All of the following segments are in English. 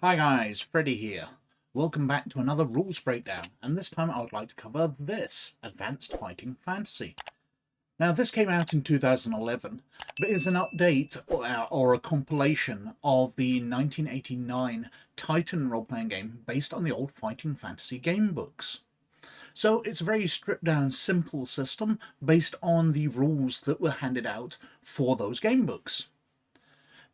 Hi guys, Freddy here. Welcome back to another rules breakdown, and this time I would like to cover this, Advanced Fighting Fantasy. Now this came out in 2011, but is an update or a compilation of the 1989 Titan role-playing game based on the old Fighting Fantasy game books. So it's a very stripped down, simple system based on the rules that were handed out for those game books.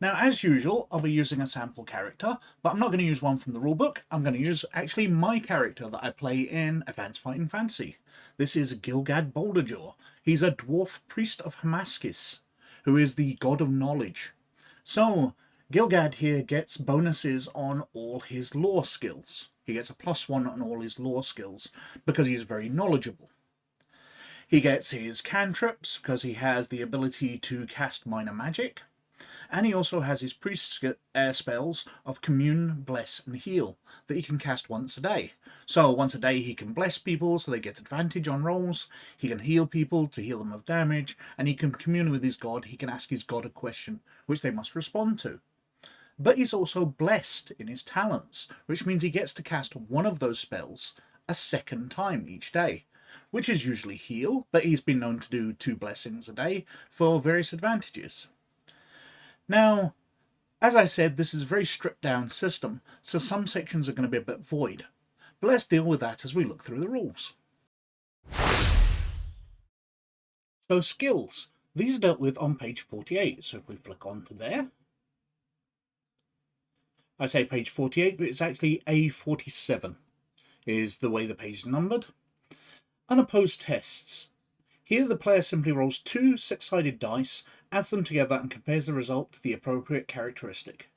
Now, as usual, I'll be using a sample character, but I'm not going to use one from the rulebook. I'm going to use actually my character that I play in Advanced Fighting Fantasy. This is Gilgad Boulderjaw. He's a dwarf priest of Hamaskis, who is the god of knowledge. So, Gilgad here gets bonuses on all his lore skills. He gets a +1 on all his lore skills because he's very knowledgeable. He gets his cantrips because he has the ability to cast minor magic. And he also has his priest spells of Commune, Bless, and Heal that he can cast once a day. So once a day he can bless people so they get advantage on rolls, he can heal people to heal them of damage, and he can commune with his god. He can ask his god a question which they must respond to. But he's also blessed in his talents, which means he gets to cast one of those spells a second time each day, which is usually heal, but he's been known to do 2 blessings a day for various advantages. Now, as I said, this is a very stripped down system, so some sections are going to be a bit void. But let's deal with that as we look through the rules. So skills. These are dealt with on page 48, so if we flick on to there. I say page 48, but it's actually A47 is the way the page is numbered. Unopposed tests. Here the player simply rolls 2 6-sided dice, adds them together and compares the result to the appropriate characteristic.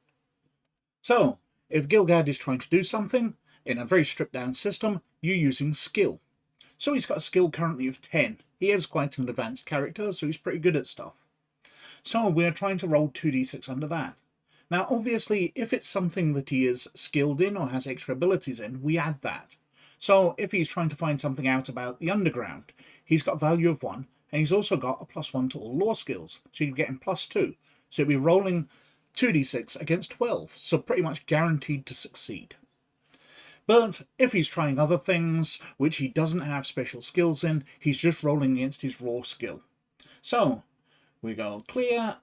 So, if Gilgad is trying to do something, in a very stripped down system, you're using skill. So he's got a skill currently of 10. He is quite an advanced character, so he's pretty good at stuff. So we're trying to roll 2d6 under that. Now obviously, if it's something that he is skilled in or has extra abilities in, we add that. So if he's trying to find something out about the underground, he's got a value of 1, and he's also got a +1 to all lore skills, so you're getting +2. So you'll be rolling 2d6 against 12, so pretty much guaranteed to succeed. But if he's trying other things, which he doesn't have special skills in, he's just rolling against his raw skill. So we go clear,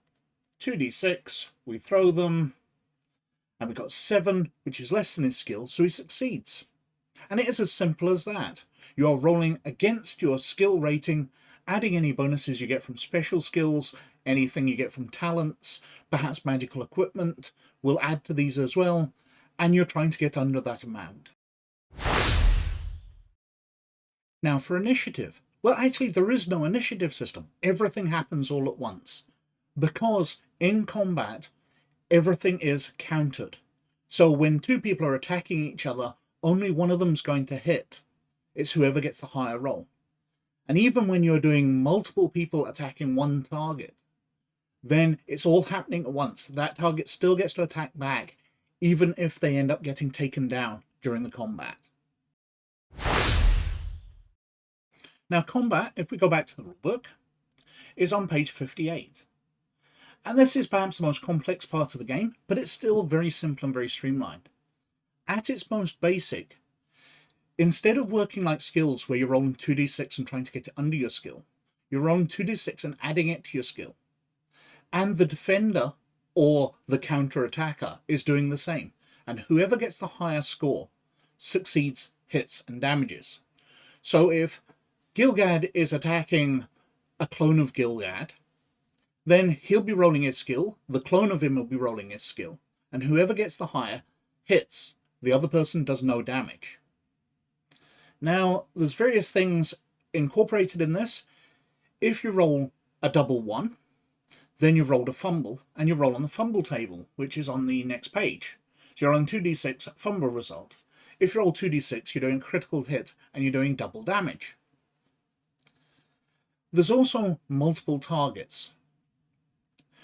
2d6, we throw them, and we've got 7, which is less than his skill, so he succeeds. And it is as simple as that. You're rolling against your skill rating, adding any bonuses you get from special skills, anything you get from talents, perhaps magical equipment will add to these as well, and you're trying to get under that amount. Now for initiative. Well, actually there is no initiative system. Everything happens all at once. Because in combat, everything is countered. So when 2 people are attacking each other, only one of them's going to hit. It's whoever gets the higher roll. And even when you're doing multiple people attacking one target, then it's all happening at once. That target still gets to attack back, even if they end up getting taken down during the combat. Now combat, if we go back to the rulebook, is on page 58. And this is perhaps the most complex part of the game, but it's still very simple and very streamlined. At its most basic, instead of working like skills where you're rolling 2d6 and trying to get it under your skill, you're rolling 2d6 and adding it to your skill. And the defender or the counter-attacker is doing the same. And whoever gets the higher score succeeds, hits, and damages. So if Gilgad is attacking a clone of Gilgad, then he'll be rolling his skill, the clone of him will be rolling his skill, and whoever gets the higher hits. The other person does no damage. Now, there's various things incorporated in this. If you roll a double 1, then you've rolled a fumble, and you roll on the fumble table, which is on the next page. So you're rolling 2d6 fumble result. If you roll 2d6, you're doing critical hit, and you're doing double damage. There's also multiple targets.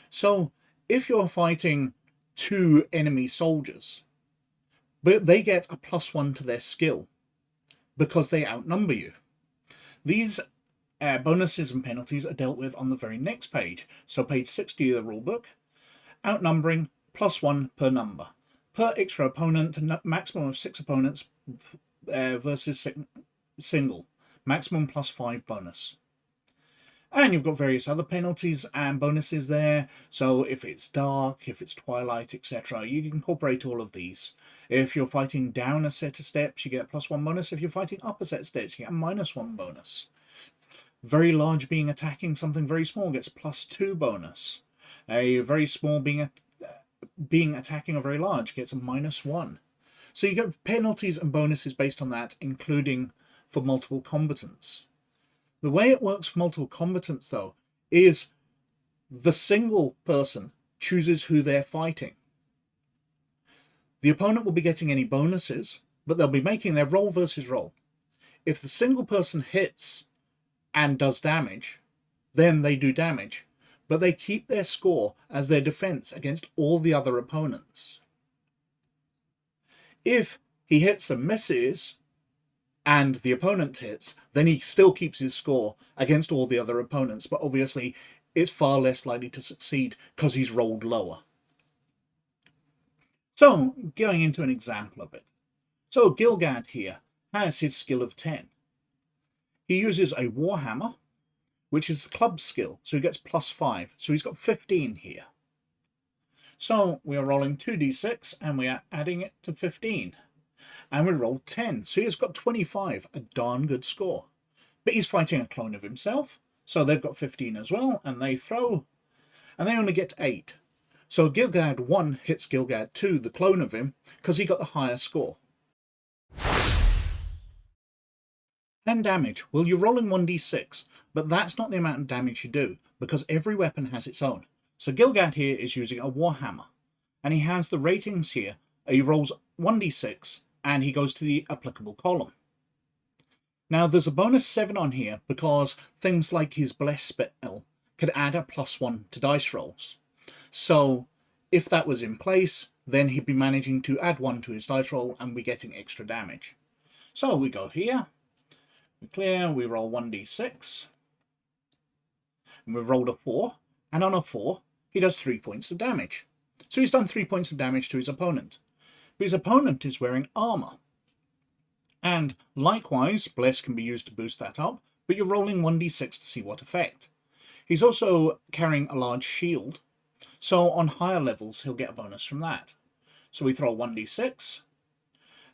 So if you're fighting 2 enemy soldiers, but they get a +1 to their skill because they outnumber you. These bonuses and penalties are dealt with on the very next page. So page 60 of the rulebook, outnumbering +1 per number. per extra opponent, maximum of 6 opponents versus single, maximum +5 bonus. And you've got various other penalties and bonuses there. So if it's dark, if it's twilight, etc., you can incorporate all of these. If you're fighting down a set of steps, you get a +1 bonus. If you're fighting up a set of steps, you get a -1 bonus. Very large being attacking something very small gets a +2 bonus. A very small being attacking a very large gets a -1. So you get penalties and bonuses based on that, including for multiple combatants. The way it works for multiple combatants, though, is the single person chooses who they're fighting. The opponent will be getting any bonuses, but they'll be making their roll versus roll. If the single person hits and does damage, then they do damage, but they keep their score as their defense against all the other opponents. If he hits and misses, and the opponent hits, then he still keeps his score against all the other opponents, but obviously it's far less likely to succeed because he's rolled lower. So, going into an example of it. So, Gilgad here has his skill of 10. He uses a Warhammer, which is the club skill, so he gets +5, so he's got 15 here. So, we are rolling 2d6, and we are adding it to 15. And we rolled 10, so he's got 25, a darn good score. But he's fighting a clone of himself, so they've got 15 as well, and they throw, and they only get 8. So Gilgad 1 hits Gilgad 2, the clone of him, because he got the higher score. And damage. Well, you're rolling 1d6, but that's not the amount of damage you do, because every weapon has its own. So Gilgad here is using a Warhammer, and he has the ratings here. He rolls 1d6, and he goes to the applicable column. Now, there's a bonus 7 on here because things like his Bless spell could add a +1 to dice rolls. So, if that was in place, then he'd be managing to add 1 to his dice roll and be getting extra damage. So, we go here, we clear, we roll 1d6, and we've rolled a 4, and on a 4, he does 3 points of damage. So he's done 3 points of damage to his opponent. But his opponent is wearing armor. And likewise, Bless can be used to boost that up, but you're rolling 1d6 to see what effect. He's also carrying a large shield, so on higher levels he'll get a bonus from that. So we throw 1d6,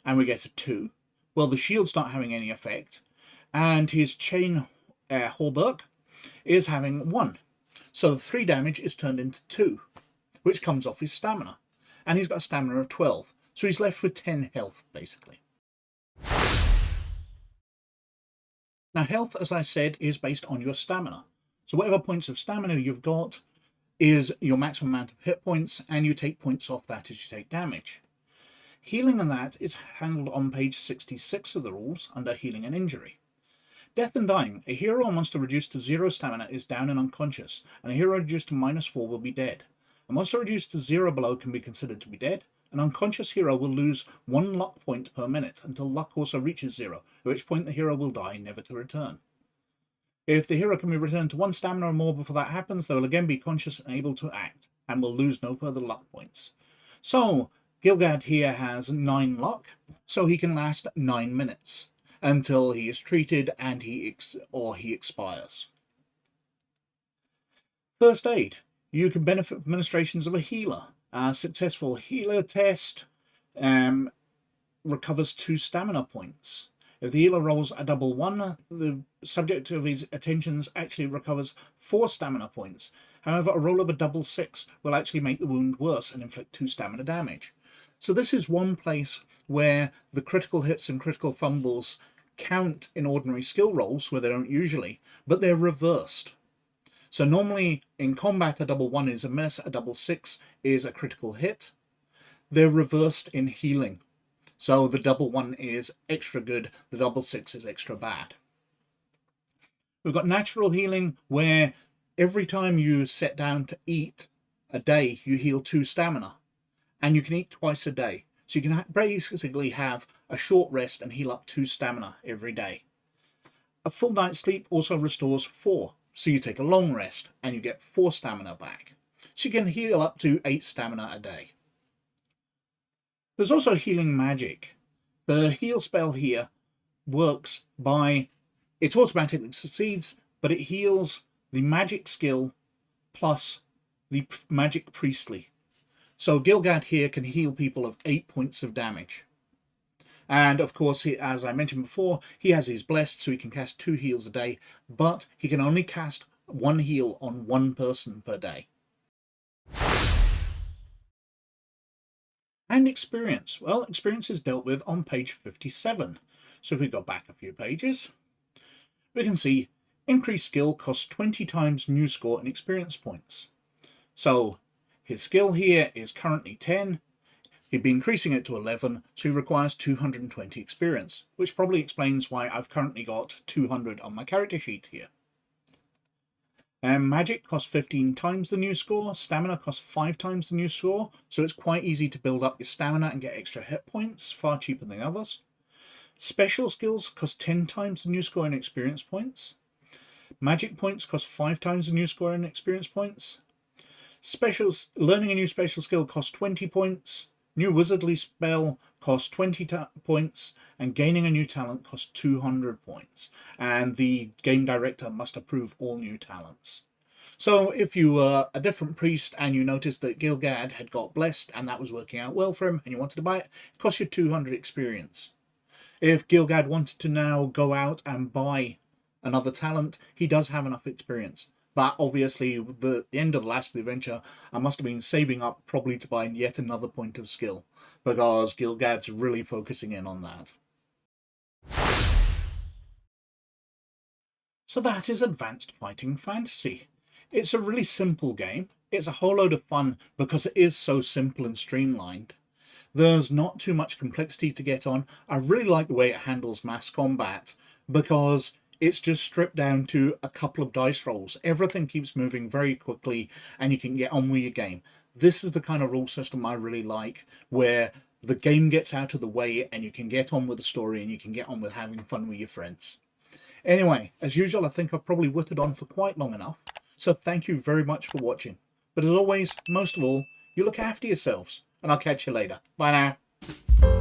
and we get a 2. Well, the shield's not having any effect, and his chain hauberk is having 1. So the 3 damage is turned into 2, which comes off his stamina. And he's got a stamina of 12. So he's left with 10 health, basically. Now, health, as I said, is based on your stamina. So whatever points of stamina you've got is your maximum amount of hit points, and you take points off that as you take damage. Healing and that is handled on page 66 of the rules under healing and injury. Death and dying. A hero or monster reduced to 0 stamina is down and unconscious, and a hero reduced to -4 will be dead. A monster reduced to 0 below can be considered to be dead. An unconscious hero will lose 1 luck point per minute until luck also reaches 0, at which point the hero will die, never to return. If the hero can be returned to 1 stamina or more before that happens, they will again be conscious and able to act, and will lose no further luck points. So, Gilgad here has 9 luck, so he can last 9 minutes, until he is treated and he expires. First aid. You can benefit from administrations of a healer. A successful healer test recovers 2 stamina points. If the healer rolls a double 1, the subject of his attentions actually recovers 4 stamina points. However, a roll of a double 6 will actually make the wound worse and inflict 2 stamina damage. So this is one place where the critical hits and critical fumbles count in ordinary skill rolls, where they don't usually, but they're reversed. So normally in combat a double 1 is a miss, a double 6 is a critical hit. They're reversed in healing. So the double 1 is extra good, the double 6 is extra bad. We've got natural healing, where every time you sit down to eat a day, you heal 2 stamina. And you can eat twice a day. So you can basically have a short rest and heal up 2 stamina every day. A full night's sleep also restores 4. So you take a long rest and you get 4 stamina back. So you can heal up to 8 stamina a day. There's also healing magic. The heal spell here works by, it automatically succeeds, but it heals the magic skill plus the magic priestly. So Gilgad here can heal people of 8 points of damage. And of course, as I mentioned before, he has his blessed, so he can cast 2 heals a day, but he can only cast 1 heal on 1 person per day. And experience. Well, experience is dealt with on page 57. So if we go back a few pages, we can see increased skill costs 20 times new score in experience points. So his skill here is currently 10. He'd be increasing it to 11, so he requires 220 experience, which probably explains why I've currently got 200 on my character sheet here. Magic costs 15 times the new score, stamina costs 5 times the new score, so it's quite easy to build up your stamina and get extra hit points, far cheaper than others. Special skills cost 10 times the new score in experience points. Magic points cost 5 times the new score in experience points. Learning a new special skill costs 20 points. New wizardly spell costs 20 points, and gaining a new talent costs 200 points. And the game director must approve all new talents. So if you were a different priest and you noticed that Gilgad had got blessed and that was working out well for him and you wanted to buy it, it costs you 200 experience. If Gilgad wanted to now go out and buy another talent, he does have enough experience. But obviously, the end of the last adventure, I must have been saving up probably to buy yet another point of skill, because Gilgad's really focusing in on that. So that is Advanced Fighting Fantasy. It's a really simple game. It's a whole load of fun because it is so simple and streamlined. There's not too much complexity to get on. I really like the way it handles mass combat because it's just stripped down to a couple of dice rolls. Everything keeps moving very quickly and you can get on with your game. This is the kind of rule system I really like, where the game gets out of the way and you can get on with the story and you can get on with having fun with your friends. Anyway, as usual, I think I've probably whittled on for quite long enough. So thank you very much for watching. But as always, most of all, you look after yourselves. And I'll catch you later. Bye now.